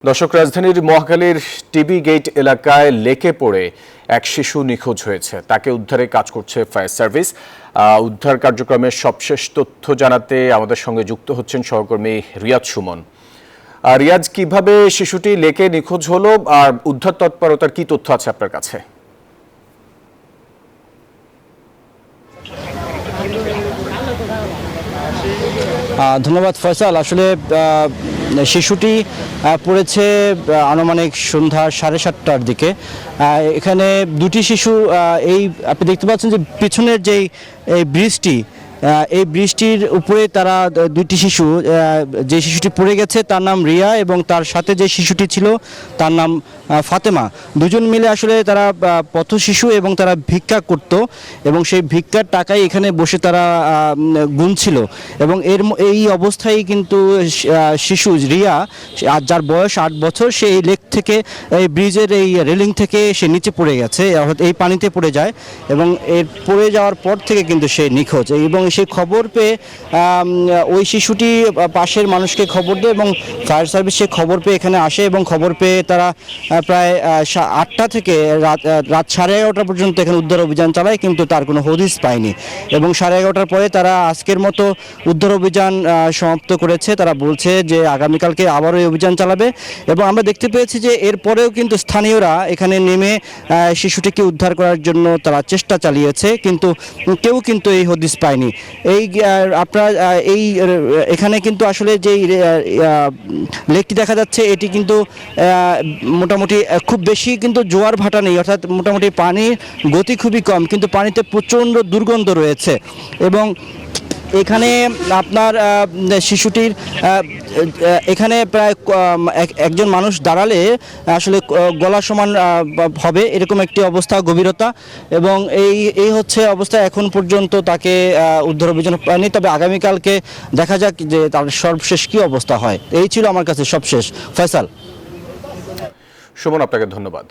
দর্শক, রাজধানীর মহাখালীর TB gate এলাকায় লেকে পড়ে এক শিশু নিখোঁজ হয়েছে। তাকে উদ্ধারে কাজ করছে ফায়ার সার্ভিস। উদ্ধার কার্যক্রমের সবশেষ তথ্য জানাতে আমাদের সঙ্গে যুক্ত হচ্ছেন সহকর্মী রিয়াজ সুমন। রিয়াজ, কিভাবে শিশুটি লেকে নিখোঁজ হলো আর উদ্ধার তৎপরতার কি তথ্য আছে আপনার কাছে? ধন্যবাদ ফয়সাল। আসলে শিশুটি পড়েছে আনুমানিক সন্ধ্যা 7:30টার দিকে। এখানে দুটি শিশু, এই আপনি দেখতে পাচ্ছেন যে পিছনের যেই এই ব্রিজটি, এই বৃষ্টির উপরে তারা দুটি শিশু, যে শিশুটি পড়ে গেছে তার নাম রিয়া এবং তার সাথে যে শিশুটি ছিল তার নাম ফাতেমা। দুজন মিলে আসলে তারা পথ শিশু এবং তারা ভিক্ষা করত এবং সেই ভিক্ষার টাকায় এখানে বসে তারা গুনছিল এবং এই অবস্থায় কিন্তু শিশু রিয়া, যার বয়স 8 বছর, সে এই লেক থেকে, এই ব্রিজের এই রেলিং থেকে সে নিচে পড়ে গেছে, এই পানিতে পড়ে যায় এবং এর পড়ে যাওয়ার পর থেকে কিন্তু সে নিখোঁজ। এবং সেই খবর পেয়ে ওই শিশুটি পাশের মানুষকে খবর দেয় এবং ফায়ার সার্ভিস সে খবর পেয়ে এখানে আসে এবং খবর পেয়ে তারা প্রায় 8টা থেকে রাত 11:30 পর্যন্ত এখানে উদ্ধার অভিযান চালায়, কিন্তু তার কোনো হদিস পায়নি এবং 11:30টার পরে তারা আজকের মতো উদ্ধার অভিযান সমাপ্ত করেছে। তারা বলছে যে আগামীকালকে আবারও এই অভিযান চালাবে এবং আমরা দেখতে পেয়েছি যে এরপরেও কিন্তু স্থানীয়রা এখানে নেমে শিশুটিকে উদ্ধার করার জন্য তারা চেষ্টা চালিয়েছে, কিন্তু কেউ কিন্তু এই হদিস পায়নি। এই আপনার এই এখানে কিন্তু আসলে যেই লেকটি দেখা যাচ্ছে এটি কিন্তু মোটামুটি খুব বেশি কিন্তু জোয়ার ভাটা নেই, অর্থাৎ মোটামুটি পানির গতি খুবই কম, কিন্তু পানিতে প্রচণ্ড দুর্গন্ধ রয়েছে এবং এখানে আপনার শিশুটির এখানে প্রায় একজন মানুষ দাঁড়ালে আসলে গলা সমান হবে এরকম একটি অবস্থা, গভীরতা, এবং এই হচ্ছে অবস্থা। এখন পর্যন্ত তাকে উদ্ধার অভিযান পায়নি, তবে আগামীকালকে দেখা যাক যে তার সর্বশেষ কী অবস্থা হয়। এই ছিল আমার কাছে সবশেষ। ফয়সাল। সুমন, আপনাকে ধন্যবাদ।